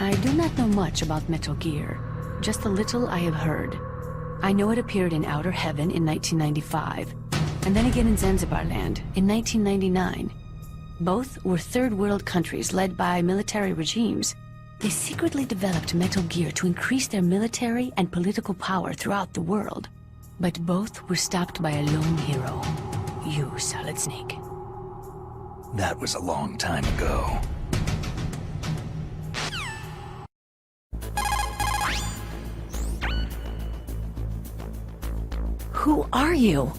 I do not know much about Metal Gear, just a little I have heard. I know it appeared in Outer Heaven in 1995, and then again in Zanzibar Land in 1999. Both were third world countries led by military regimes. They secretly developed Metal Gear to increase their military and political power throughout the world. But both were stopped by a lone hero. You, Solid Snake. That was a long time ago. Who are you?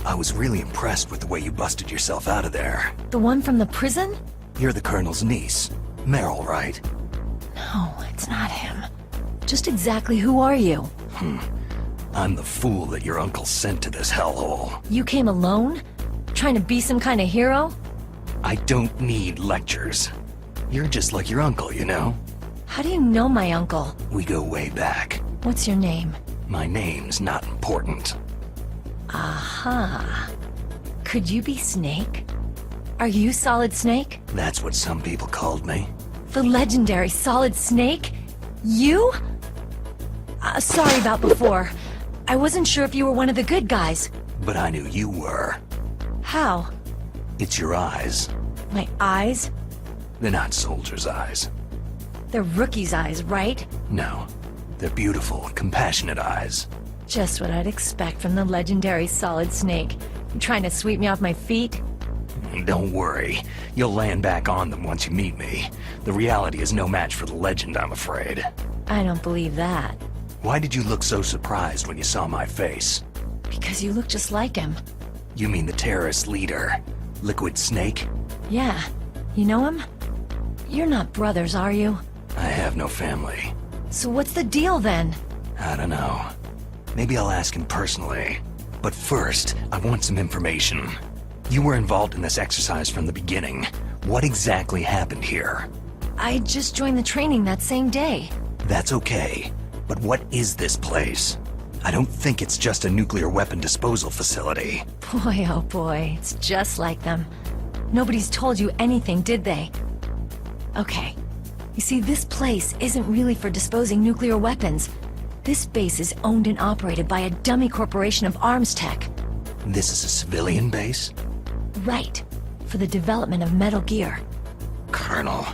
I was really impressed with the way you busted yourself out of there. The one from the prison? You're the Colonel's niece, Meryl, right? No, it's not him. Just exactly who are you? I'm the fool that your uncle sent to this hellhole. You came alone? Trying to be some kind of hero? I don't need lectures. You're just like your uncle, you know? How do you know my uncle? We go way back. What's your name? My name's not important. Aha. Could you be Snake? Are you Solid Snake? That's what some people called me. The legendary Solid Snake? You? Sorry about before. I wasn't sure if you were one of the good guys. But I knew you were. How? It's your eyes. My eyes? They're not soldiers' eyes. They're rookie's eyes, right? No. They're beautiful, compassionate eyes. Just what I'd expect from the legendary Solid Snake. You trying to sweep me off my feet? Don't worry. You'll land back on them once you meet me. The reality is no match for the legend, I'm afraid. I don't believe that. Why did you look so surprised when you saw my face? Because you look just like him. You mean the terrorist leader, Liquid Snake? Yeah. You know him? You're not brothers, are you? I have no family. So what's the deal then? I don't know. Maybe I'll ask him personally. But first, I want some information. You were involved in this exercise from the beginning. What exactly happened here? I just joined the training that same day. That's okay. But what is this place? I don't think it's just a nuclear weapon disposal facility. Boy, oh boy, it's just like them. Nobody's told you anything, did they? Okay. You see, this place isn't really for disposing nuclear weapons. This base is owned and operated by a dummy corporation of arms tech. This is a civilian base? Right. For the development of Metal Gear. Colonel.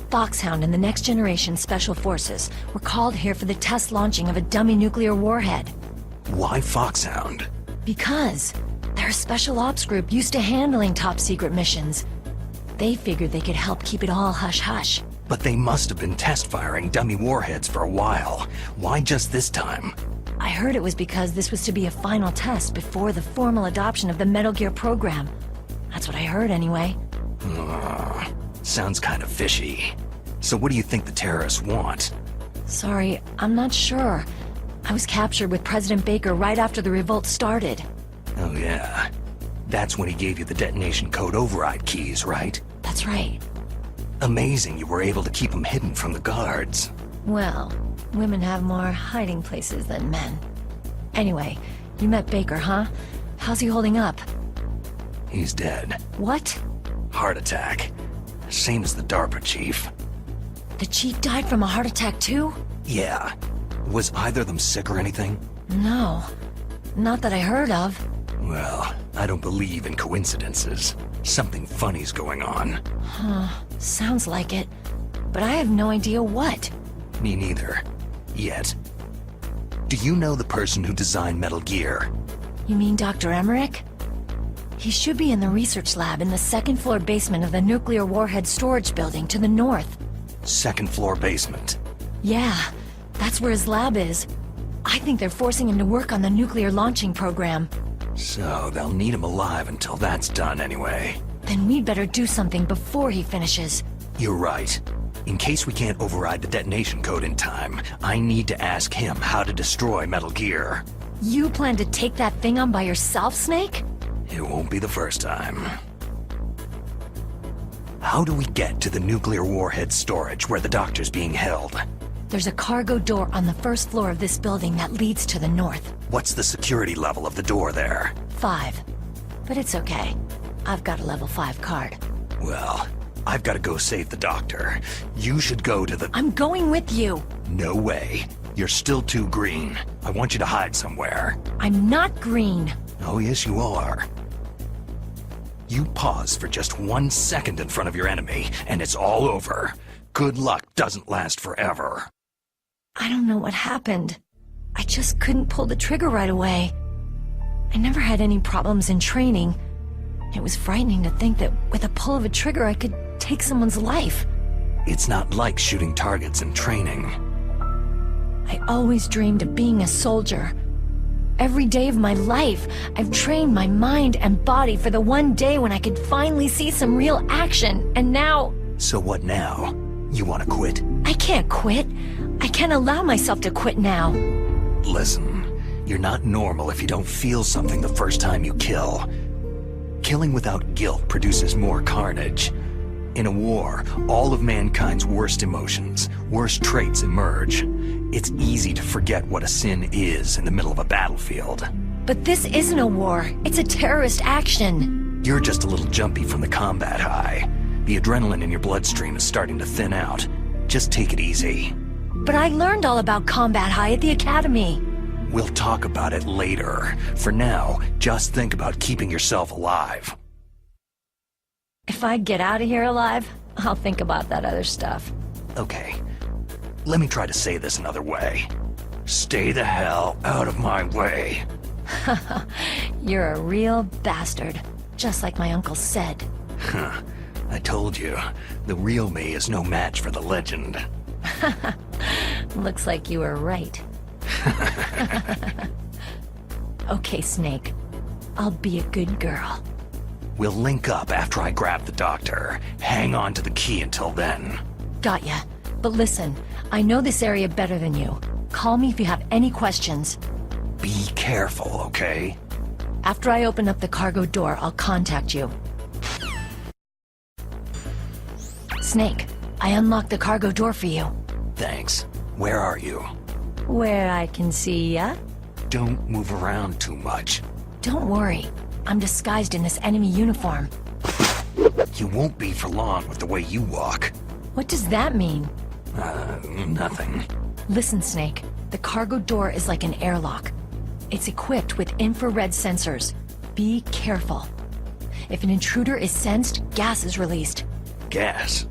Foxhound and the Next Generation Special Forces were called here for the test launching of a dummy nuclear warhead. Why Foxhound? Because they're a special ops group used to handling top-secret missions. They figured they could help keep it all hush-hush. But they must have been test-firing dummy warheads for a while. Why just this time? I heard it was because this was to be a final test before the formal adoption of the Metal Gear program. That's what I heard anyway. Sounds kind of fishy. So what do you think the terrorists want? Sorry, I'm not sure. I was captured with President Baker right after the revolt started. Oh yeah. That's when he gave you the detonation code override keys, right? That's right. Amazing you were able to keep them hidden from the guards. Well, women have more hiding places than men. Anyway, you met Baker, huh? How's he holding up? He's dead. What? Heart attack. Same as the DARPA chief. The chief died from a heart attack too? Yeah. Was either of them sick or anything? No. Not that I heard of. Well, I don't believe in coincidences. Something funny's going on. Huh. Sounds like it. But I have no idea what. Me neither. Yet. Do you know the person who designed Metal Gear? You mean Dr. Emmerich? He should be in the research lab in the second-floor basement of the nuclear warhead storage building to the north. Second floor basement. Yeah, that's where his lab is. I think they're forcing him to work on the nuclear launching program. So they'll need him alive until that's done anyway. Then we'd better do something before he finishes. You're right. In case we can't override the detonation code in time, I need to ask him how to destroy Metal Gear. You plan to take that thing on by yourself, Snake? It won't be the first time. How do we get to the nuclear warhead storage where the doctor's being held? There's a cargo door on the first floor of this building that leads to the north. What's the security level of the door there? 5. But it's okay. I've got a level 5 card. Well, I've got to go save the doctor. You should go to the... I'm going with you. No way. You're still too green. I want you to hide somewhere. I'm not green. Oh, yes, you are. You pause for just 1 second in front of your enemy, and it's all over. Good luck doesn't last forever. I don't know what happened. I just couldn't pull the trigger right away. I never had any problems in training. It was frightening to think that with a pull of a trigger I could take someone's life. It's not like shooting targets in training. I always dreamed of being a soldier. Every day of my life, I've trained my mind and body for the one day when I could finally see some real action, and now... So what now? You want to quit? I can't quit. I can't allow myself to quit now. Listen, you're not normal if you don't feel something the first time you kill. Killing without guilt produces more carnage. In a war, all of mankind's worst emotions, worst traits emerge. It's easy to forget what a sin is in the middle of a battlefield. But this isn't a war. It's a terrorist action. You're just a little jumpy from the combat high. The adrenaline in your bloodstream is starting to thin out. Just take it easy. But I learned all about combat high at the academy. We'll talk about it later. For now, just think about keeping yourself alive. If I get out of here alive, I'll think about that other stuff. Okay. Let me try to say this another way. Stay the hell out of my way. You're a real bastard, just like my uncle said. Huh. I told you, the real me is no match for the legend. Looks like you were right. Okay, Snake. I'll be a good girl. We'll link up after I grab the doctor. Hang on to the key until then. Got ya. But listen, I know this area better than you. Call me if you have any questions. Be careful, okay? After I open up the cargo door, I'll contact you. Snake, I unlocked the cargo door for you. Thanks. Where are you? Where I can see ya? Don't move around too much. Don't worry. I'm disguised in this enemy uniform. You won't be for long with the way you walk. What does that mean? Nothing. Listen, Snake. The cargo door is like an airlock. It's equipped with infrared sensors. Be careful. If an intruder is sensed, gas is released. Gas?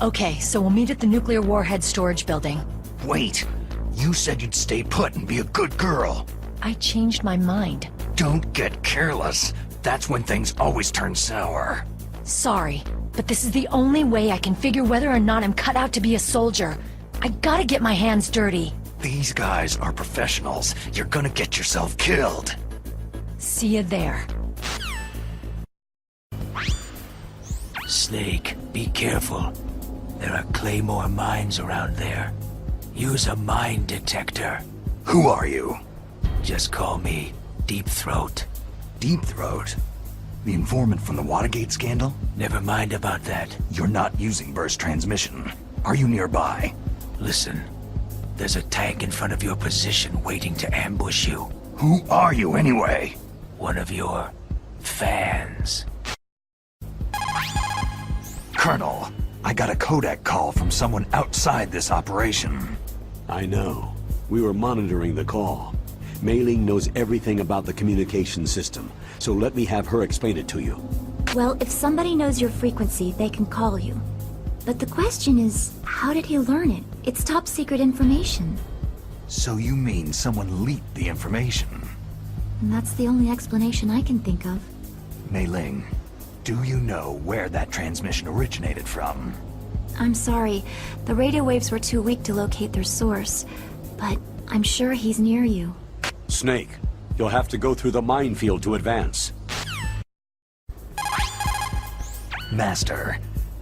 Okay, so we'll meet at the nuclear warhead storage building. Wait! You said you'd stay put and be a good girl. I changed my mind. Don't get careless. That's when things always turn sour. Sorry, but this is the only way I can figure whether or not I'm cut out to be a soldier. I gotta get my hands dirty. These guys are professionals. You're gonna get yourself killed. See you there. Snake, be careful. There are claymore mines around there. Use a mine detector. Who are you? Just call me Deep Throat. Deep Throat? The informant from the Watergate scandal? Never mind about that. You're not using burst transmission. Are you nearby? Listen, there's a tank in front of your position waiting to ambush you. Who are you anyway? One of your fans. Colonel, I got a codec call from someone outside this operation. I know. We were monitoring the call. Mei Ling knows everything about the communication system, so let me have her explain it to you. Well, if somebody knows your frequency, they can call you. But the question is, how did he learn it? It's top secret information. So you mean someone leaked the information? And that's the only explanation I can think of. Mei Ling, do you know where that transmission originated from? I'm sorry, the radio waves were too weak to locate their source, but I'm sure he's near you. Snake, you'll have to go through the minefield to advance. Master,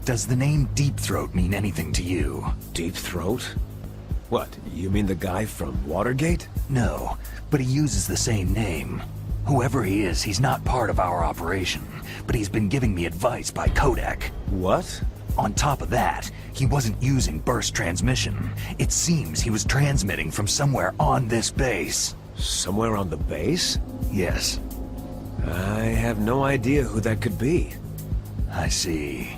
does the name Deep Throat mean anything to you? Deep Throat? What, you mean the guy from Watergate? No, but he uses the same name. Whoever he is, he's not part of our operation, but he's been giving me advice by codec. What? On top of that, he wasn't using burst transmission. It seems he was transmitting from somewhere on this base. Somewhere on the base? Yes. I have no idea who that could be. I see.